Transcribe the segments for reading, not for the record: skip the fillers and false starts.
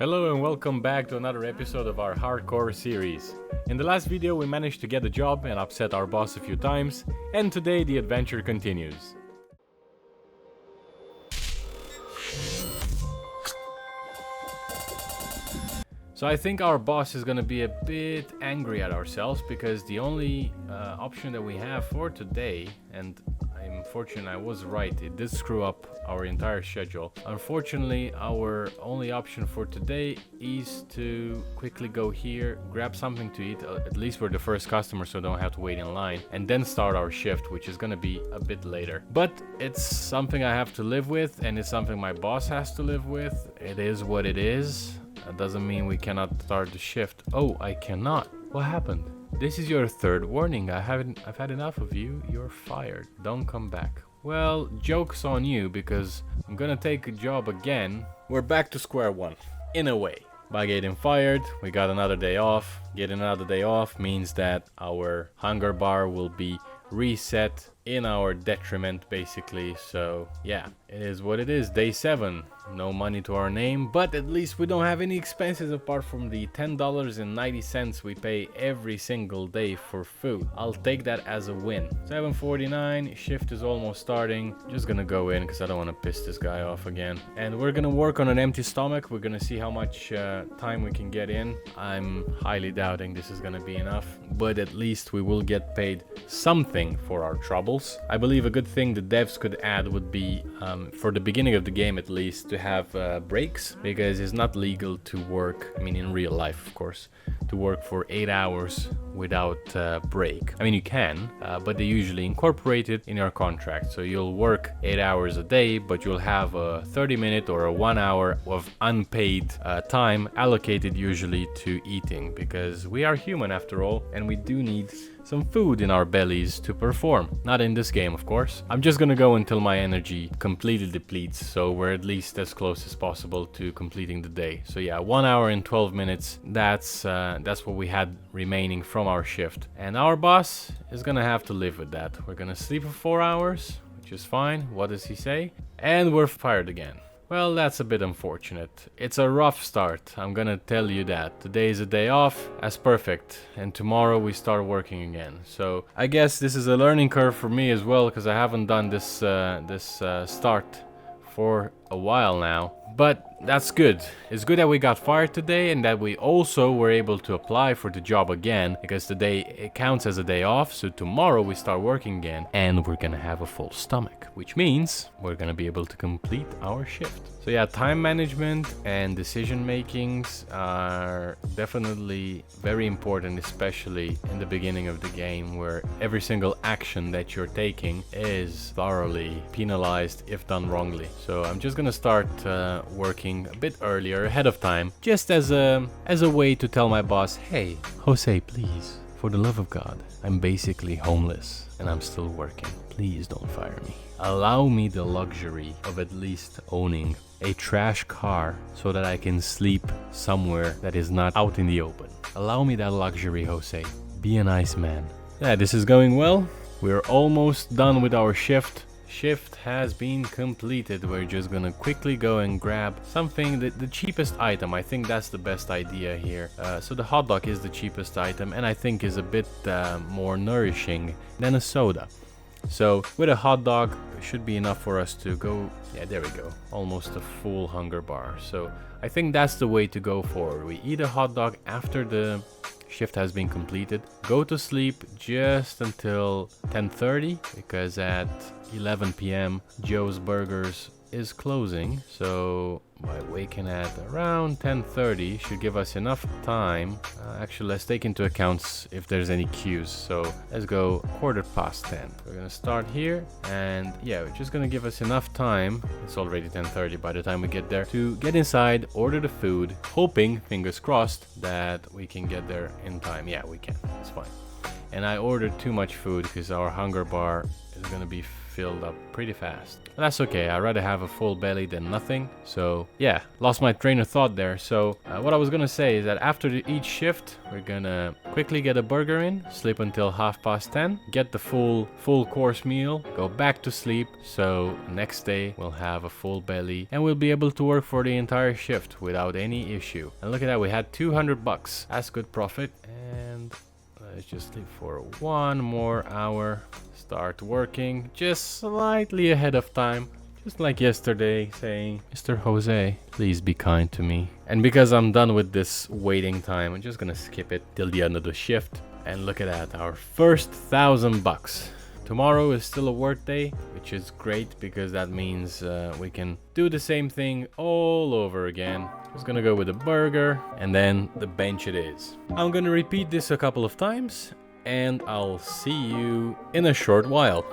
Hello and welcome back to another episode of our hardcore series. In the last video we managed to get a job and upset our boss a few times, and today the adventure continues. So I think our boss is gonna be a bit angry at ourselves because the only option that we have for today, and I'm fortunate I was right, it did screw up our entire schedule. Unfortunately, our only option for today is to quickly go here, grab something to eat, at least we're the first customer so don't have to wait in line, and then start our shift, which is gonna be a bit later. But it's something I have to live with, and it's something my boss has to live with. It is what it is. That doesn't mean we cannot start the shift. Oh, I cannot. What happened? This is your third warning. I've had enough of you. You're fired. Don't come back. Well, joke's on you because I'm gonna take a job again. We're back to square one, in a way. By getting fired, we got another day off. Getting another day off means that our hunger bar will be reset in our detriment, basically. So yeah, it is what it is. Day 7, no money to our name, but at least we don't have any expenses apart from the $10.90 we pay every single day for food. I'll take that as a win. 7:49, shift is almost starting. Just gonna go in because I don't want to piss this guy off again, and we're gonna work on an empty stomach. We're gonna see how much time we can get in. I'm highly doubting this is gonna be enough, but at least we will get paid something for our troubles. I believe a good thing the devs could add would be, for the beginning of the game at least, to have breaks, because it's not legal to work, I mean in real life of course, to work for 8 hours without break. I mean you can, but they usually incorporate it in your contract. So you'll work 8 hours a day, but you'll have a 30-minute or a 1 hour of unpaid time allocated usually to eating, because we are human after all, and we do need some food in our bellies to perform. Not in this game, of course. I'm just gonna go until my energy completely depletes, so we're at least as close as possible to completing the day. So yeah, 1 hour and 12 minutes, that's what we had remaining from our shift. And our boss is gonna have to live with that. We're gonna sleep for 4 hours, which is fine. What does he say? And we're fired again. Well, that's a bit unfortunate. It's a rough start, I'm gonna tell you that. Today is a day off, that's perfect. And tomorrow we start working again. So I guess this is a learning curve for me as well, because I haven't done this start for a while now. But that's good. It's good that we got fired today and that we also were able to apply for the job again, because today it counts as a day off. So tomorrow we start working again and we're gonna have a full stomach, which means we're gonna be able to complete our shift. So yeah, time management and decision makings are definitely very important, especially in the beginning of the game, where every single action that you're taking is thoroughly penalized if done wrongly. So I'm just gonna start working a bit earlier, ahead of time, just as a way to tell my boss, hey, Jose, please, for the love of God, I'm basically homeless and I'm still working. Please don't fire me. Allow me the luxury of at least owning a trash car so that I can sleep somewhere that is not out in the open. Allow me that luxury, Jose. Be a nice man. Yeah, this is going well. We're almost done with our shift. Shift has been completed. We're just gonna quickly go and grab something, the cheapest item. I think that's the best idea here. So the hot dog is the cheapest item, and I think is a bit more nourishing than a soda. So with a hot dog, it should be enough for us to go. Yeah, there we go. Almost a full hunger bar. So I think that's the way to go forward. We eat a hot dog after the shift has been completed. Go to sleep just until 10:30, because at 11 p.m. Joe's Burgers is closing. So by waking at around 10:30 should give us enough time. Actually, let's take into account if there's any queues. So let's go 10:15. We're gonna start here, and yeah, we're just gonna give us enough time. It's already 10:30 by the time we get there, to get inside, order the food, hoping, fingers crossed, that we can get there in time. Yeah, we can. It's fine. And I ordered too much food because our hunger bar is gonna be filled up pretty fast. But that's okay, I'd rather have a full belly than nothing. So yeah, lost my train of thought there. So what I was gonna say is that after each shift, we're gonna quickly get a burger in, sleep until 10:30, get the full course meal, go back to sleep. So next day we'll have a full belly and we'll be able to work for the entire shift without any issue. And look at that, we had 200 bucks. That's good profit. And let's just sleep for 1 more hour. Start working just slightly ahead of time. Just like yesterday, saying, Mr. Jose, please be kind to me. And because I'm done with this waiting time, I'm just gonna skip it till the end of the shift. And look at that, our first 1,000 bucks. Tomorrow is still a work day, which is great because that means we can do the same thing all over again. Just gonna go with a burger and then the bench it is. I'm gonna repeat this a couple of times and I'll see you in a short while.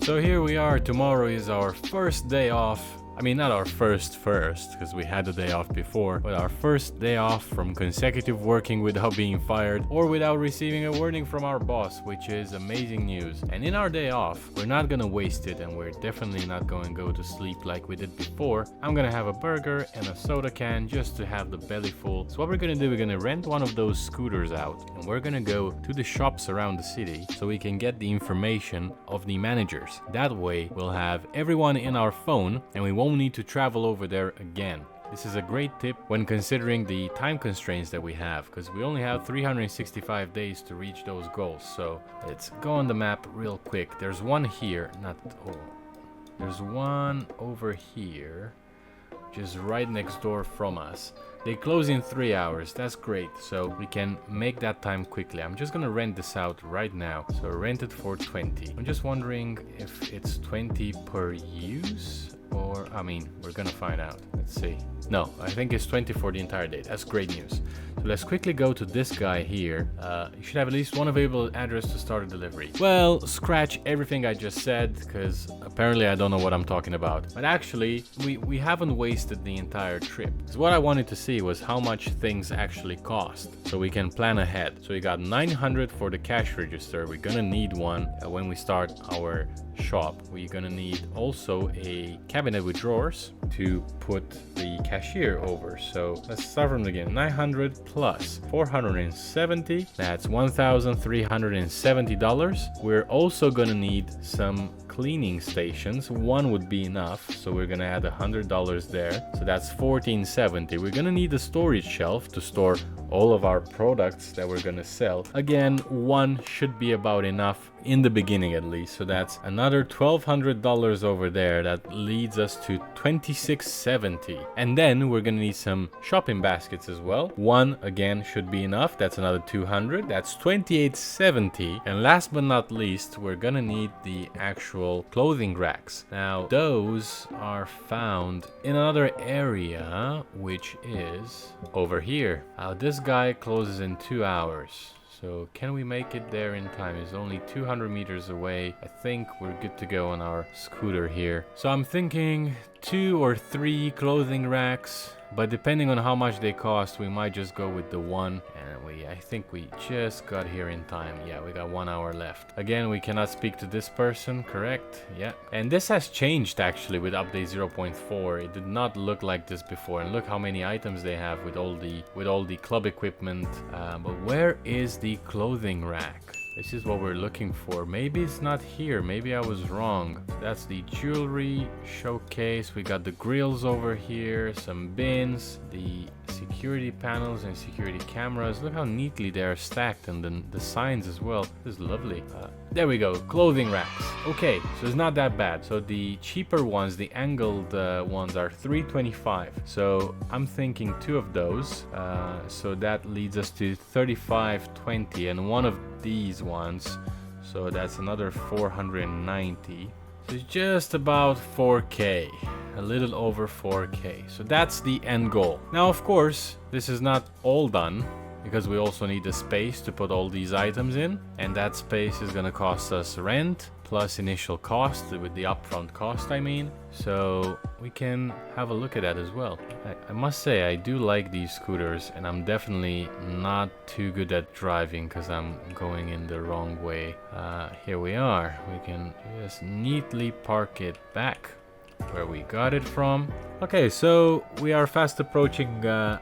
So here we are, tomorrow is our first day off. I mean, not our first, because we had the day off before, but our first day off from consecutive working without being fired or without receiving a warning from our boss, which is amazing news. And in our day off, we're not gonna waste it and we're definitely not going to go to sleep like we did before. I'm gonna have a burger and a soda can just to have the belly full. So what we're gonna do, we're gonna rent one of those scooters out and we're gonna go to the shops around the city so we can get the information of the managers. That way, we'll have everyone in our phone and we won't need to travel over there again. This is a great tip when considering the time constraints that we have, because we only have 365 days to reach those goals. So let's go on the map real quick. There's one here, there's one over here, which is right next door from us. They close in 3 hours, that's great, so we can make that time quickly. I'm just gonna rent this out right now, so rent it for 20. I'm just wondering if it's 20 per use, or, I mean, we're gonna find out. Let's see. No, I think it's 20 for the entire day. That's great news. So let's quickly go to this guy here. You should have at least one available address to start a delivery. Well, scratch everything I just said, because apparently I don't know what I'm talking about. But actually, we haven't wasted the entire trip. Because what I wanted to see was how much things actually cost, so we can plan ahead. So we got 900 for the cash register. We're gonna need one when we start our shop. We're gonna need also a cabinet with drawers to put the cashier over. So let's start from the beginning. 900 plus 470, that's $1,370. We're also gonna need some cleaning stations. One would be enough, so we're gonna add $100 there, so that's $1,470. We're gonna need a storage shelf to store all of our products that we're gonna sell. Again, one should be about enough in the beginning at least, so that's another $1,200 over there. That leads us to $2,670. And then we're gonna need some shopping baskets as well. One again should be enough, that's another 200, that's $2,870. And last but not least, we're gonna need the actual clothing racks. Now those are found in another area, which is over here. This guy closes in 2 hours. So can we make it there in time? It's only 200 meters away. I think we're good to go on our scooter here. So I'm thinking 2 or 3 clothing racks, but depending on how much they cost, we might just go with the one. And I think we just got here in time. Yeah, we got 1 hour left. Again, we cannot speak to this person, correct? Yeah. And this has changed actually with update 0.4. It did not look like this before. And look how many items they have with all the club equipment. But where is the clothing rack? This is what we're looking for. Maybe it's not here. Maybe I was wrong. That's the jewelry showcase. We got the grills over here, some bins, the security panels and security cameras. Look how neatly they are stacked, and then the signs as well. This is lovely. There we go, clothing racks. Okay, so it's not that bad. So the cheaper ones, the angled ones are $3.25. So I'm thinking 2 of those. So that leads us to $35.20, and one of these ones, so that's another $490. So it's just about 4K, a little over 4K. So that's the end goal. Now, of course, this is not all done, because we also need the space to put all these items in, and that space is gonna cost us rent plus initial cost, with the upfront cost I mean. So we can have a look at that as well. I must say I do like these scooters, and I'm definitely not too good at driving because I'm going in the wrong way. Here we are. We can just neatly park it back where we got it from. Okay, so we are fast approaching the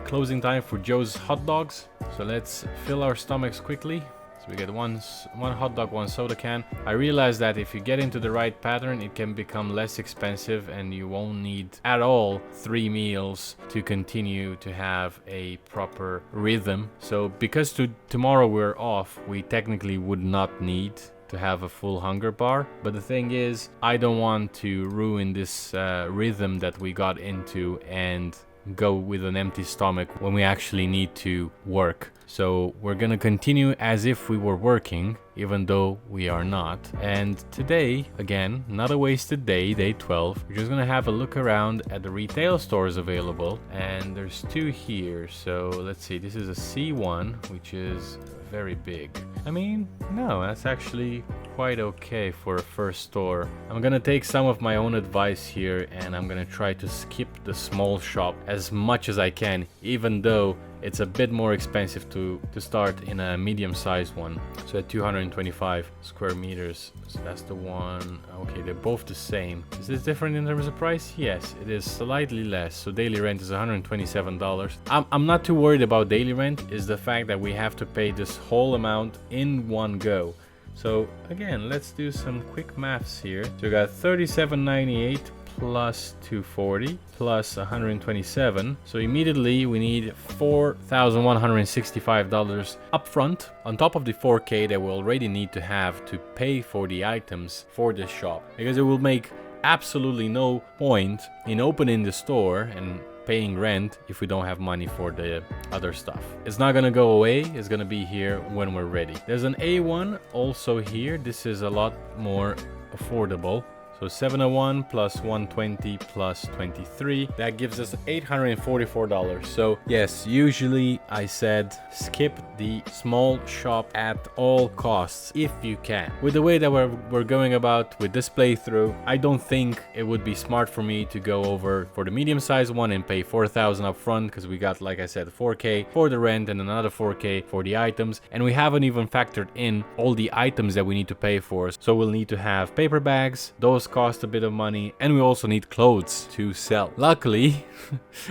closing time for Joe's hot dogs. So let's fill our stomachs quickly. So we get one hot dog, 1 soda can. I realized that if you get into the right pattern, it can become less expensive, and you won't need at all 3 meals to continue to have a proper rhythm. So because tomorrow we're off, we technically would not need to have a full hunger bar. But the thing is, I don't want to ruin this rhythm that we got into and go with an empty stomach when we actually need to work. So we're gonna continue as if we were working, even though we are not. And today, again, not a wasted day, day 12. We're just gonna have a look around at the retail stores available, and there's 2 here. So let's see, this is a C1, which is very big. I mean, no, that's actually quite okay for a first store. I'm gonna take some of my own advice here, and I'm gonna try to skip the small shop as much as I can, even though it's a bit more expensive to start in a medium-sized one. So at 225 square meters, so that's the one. Okay, they're both the same. Is this different in terms of price? Yes, it is slightly less. So daily rent is $127. I'm not too worried about daily rent, is the fact that we have to pay this whole amount in one go. So again, let's do some quick maths here. So we got $37.98 plus 240 plus 127. So immediately we need $4,165 upfront on top of the 4K that we already need to have to pay for the items for this shop, because it will make absolutely no point in opening the store and paying rent if we don't have money for the other stuff. It's not gonna go away, it's gonna be here when we're ready. There's an A1 also here. This is a lot more affordable. So 701 plus 120 plus 23, that gives us $844. So yes, usually I said skip the small shop at all costs if you can. With the way that we're going about with this playthrough, I don't think it would be smart for me to go over for the medium-sized one and pay $4,000 up front, because we got, like I said, 4K for the rent and another 4K for the items, and we haven't even factored in all the items that we need to pay for. So we'll need to have paper bags, those cost a bit of money, and we also need clothes to sell. Luckily,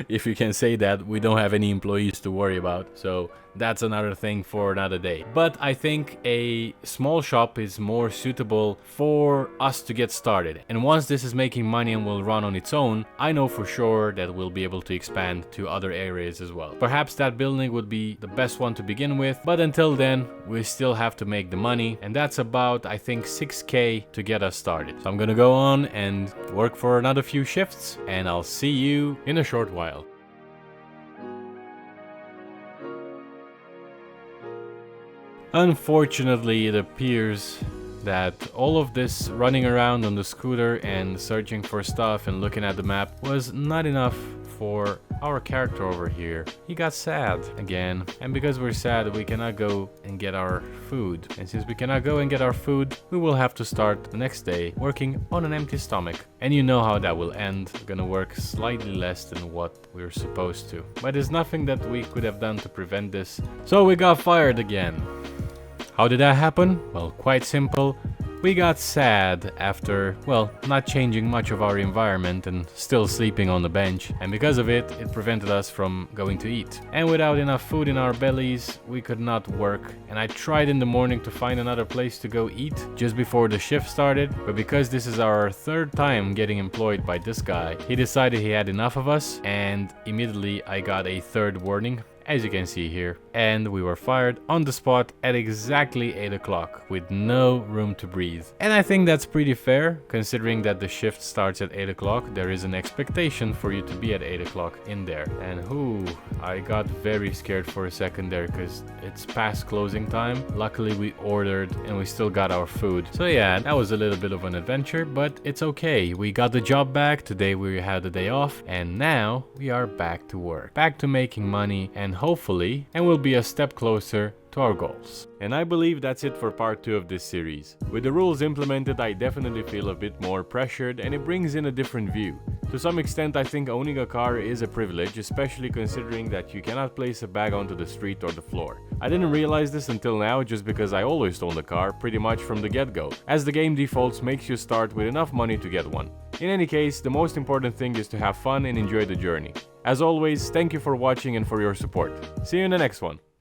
if you can say that, we don't have any employees to worry about, so that's another thing for another day. But I think a small shop is more suitable for us to get started, and once this is making money and will run on its own, I know for sure that we'll be able to expand to other areas as well. Perhaps that building would be the best one to begin with, but until then we still have to make the money, and that's about, I think, 6K to get us started. So I'm gonna go on and work for another few shifts, and I'll see you in a short while. Unfortunately, it appears that all of this running around on the scooter and searching for stuff and looking at the map was not enough for our character over here. He got sad again, and because we're sad, we cannot go and get our food. And since we cannot go and get our food, we will have to start the next day working on an empty stomach. And you know how that will end. We're gonna work slightly less than what we're supposed to. But there's nothing that we could have done to prevent this. So we got fired again. How did that happen? Well, quite simple. We got sad after, well, not changing much of our environment and still sleeping on the bench. And because of it, it prevented us from going to eat. And without enough food in our bellies, we could not work. And I tried in the morning to find another place to go eat just before the shift started. But because this is our 3rd time getting employed by this guy, he decided he had enough of us. And immediately I got a 3rd warning. as you can see here, and we were fired on the spot at exactly 8 o'clock with no room to breathe. And I think that's pretty fair, considering that the shift starts at 8 o'clock. There is an expectation for you to be at 8 o'clock in there. And I got very scared for a second there because it's past closing time. Luckily we ordered and we still got our food. So yeah, that was a little bit of an adventure, but it's okay. We got the job back. Today we had the day off, and now we are back to work, back to making money, and hopefully, and we'll be a step closer to our goals. And I believe that's it for part 2 of this series. With the rules implemented, I definitely feel a bit more pressured, and it brings in a different view. To some extent, I think owning a car is a privilege, especially considering that you cannot place a bag onto the street or the floor. I didn't realize this until now, just because I always owned a car pretty much from the get-go, as the game defaults makes you start with enough money to get one. In any case, the most important thing is to have fun and enjoy the journey. As always, thank you for watching and for your support. See you in the next one.